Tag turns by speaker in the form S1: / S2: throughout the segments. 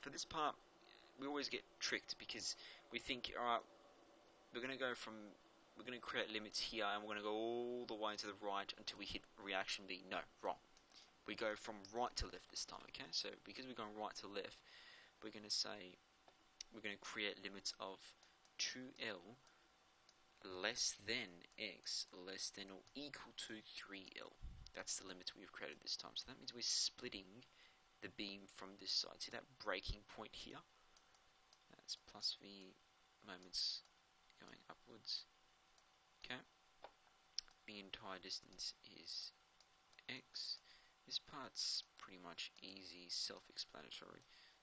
S1: for this part, we always get tricked because we think, alright, we're going to create limits here and we're going to go all the way to the right until we hit reaction B. No, wrong. We go from right to left this time, okay? So because we're going right to left, we're going to say, we're going to create limits of 2L less than x less than or equal to 3L. That's the limits we've created this time. So that means we're splitting the beam from this side. See that breaking point here? That's plus V moments going upwards. Okay. The entire distance is x. This part's pretty much easy, self-explanatory.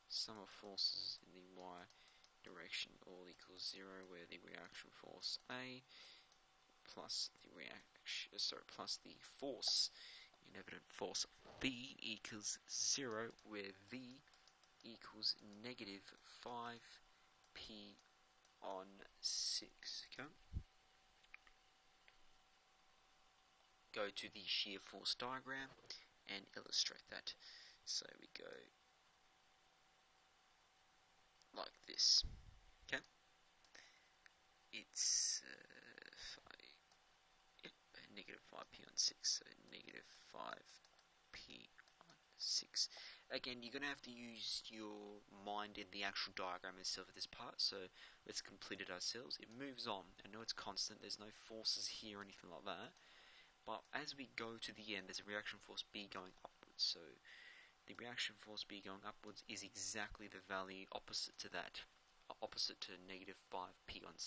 S1: Sum of forces in the y direction all equals 0, where the reaction force A plus the force, inevitable force B equals 0, where V equals negative 5p on 6. Okay. Go to the shear force diagram and illustrate that. So we go like this. Okay. It's negative 5p on 6, so negative 5p on 6. Again, you're going to have to use your mind in the actual diagram itself of this part, so let's complete it ourselves. It moves on. I know it's constant, there's no forces here or anything like that, but as we go to the end, there's a reaction force B going upwards, so the reaction force B going upwards is exactly the value opposite to that, opposite to negative 5p on 6,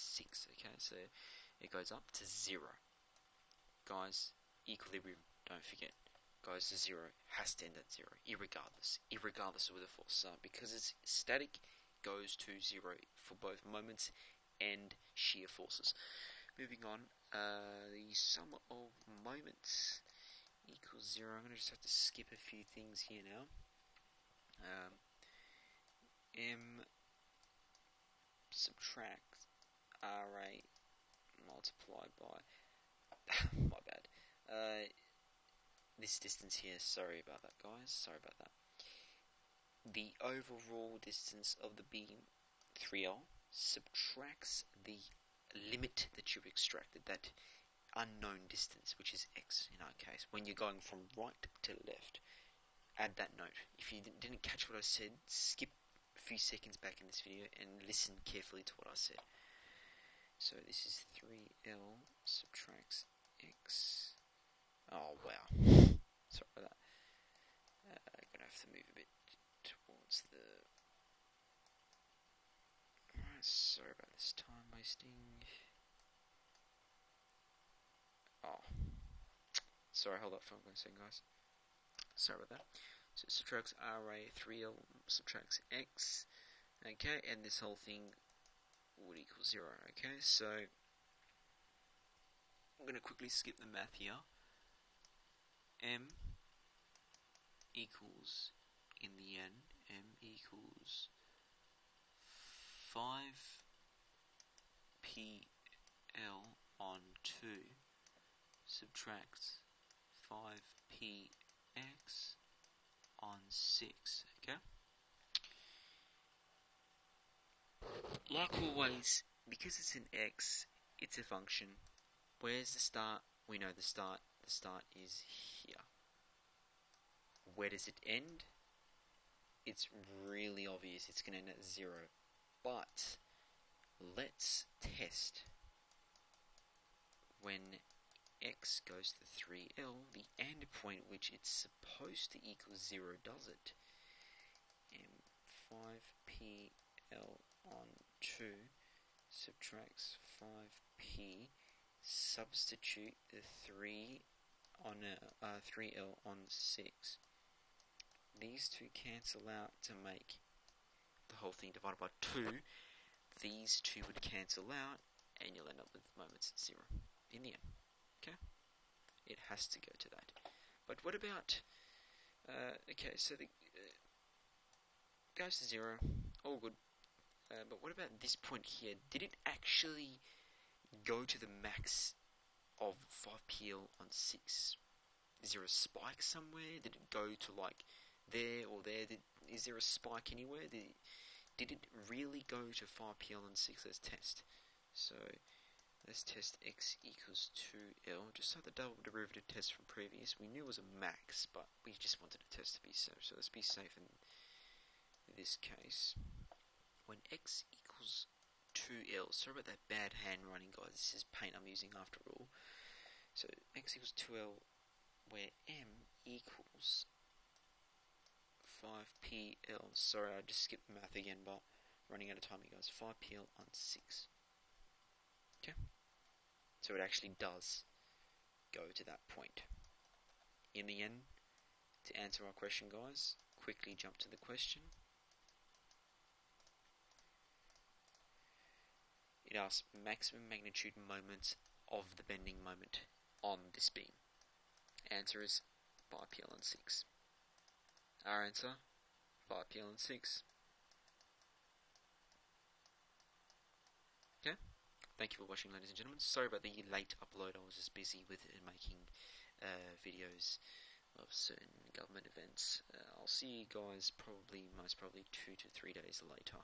S1: okay, so it goes up to 0. Guys, equilibrium, don't forget, goes to 0, has to end at 0, irregardless of where the forces are, because it's static, goes to 0 for both moments and shear forces. Moving on, the sum of moments equals 0. I'm going to just have to skip a few things here now. M subtract RA multiplied by my bad. This distance here, sorry about that, guys, sorry about that. The overall distance of the beam, 3L, subtracts the limit that you've extracted, that unknown distance, which is x in our case. When you're going from right to left, add that note. If you didn't catch what I said, skip a few seconds back in this video and listen carefully to what I said. So this is 3L subtracts x. Oh wow, sorry about that. I'm gonna have to move a bit towards the. Alright, sorry about this time wasting. Oh, sorry, hold up for 1 second, guys. Sorry about that. So it subtracts RA, 3L subtracts x. Okay, and this whole thing would equal 0. Okay, so I'm going to quickly skip the math here. M equals, in the end, M equals 5pl on 2 subtracts 5px on 6, okay? Like always, because it's an x, it's a function. Where's the start? We know the start. The start is here. Where does it end? It's really obvious. It's going to end at 0. But let's test when x goes to 3L, the end point which it's supposed to equal 0 does it. 5pl on 2 subtracts 5p, substitute the 3 on 3l on 6. These two cancel out to make the whole thing divided by 2. These two would cancel out and you'll end up with moments at 0 in the end. Okay? It has to go to that. But what about okay, so the goes to 0, all good. But what about this point here? Did it actually go to the max of 5pl on 6? Is there a spike somewhere? Did it go to like there or there? is there a spike anywhere? Did it really go to 5pl on 6? Let's test. So let's test x equals 2l, just like the double derivative test from previous. We knew it was a max, but we just wanted a test to be safe. So let's be safe in this case. When x equals 2l, sorry about that bad handwriting, guys. This is paint I'm using after all. So x equals 2l, where m equals 5pl. Sorry, I just skipped math again, but running out of time, you guys. 5pl on 6. Okay? So it actually does go to that point. In the end, to answer our question, guys, quickly jump to the question. It asks maximum magnitude moments of the bending moment on this beam. Answer is 5pl on 6. Our answer, 5pl on 6. Okay? Thank you for watching, ladies and gentlemen. Sorry about the late upload. I was just busy with making videos of certain government events. I'll see you guys most probably 2 to 3 days later.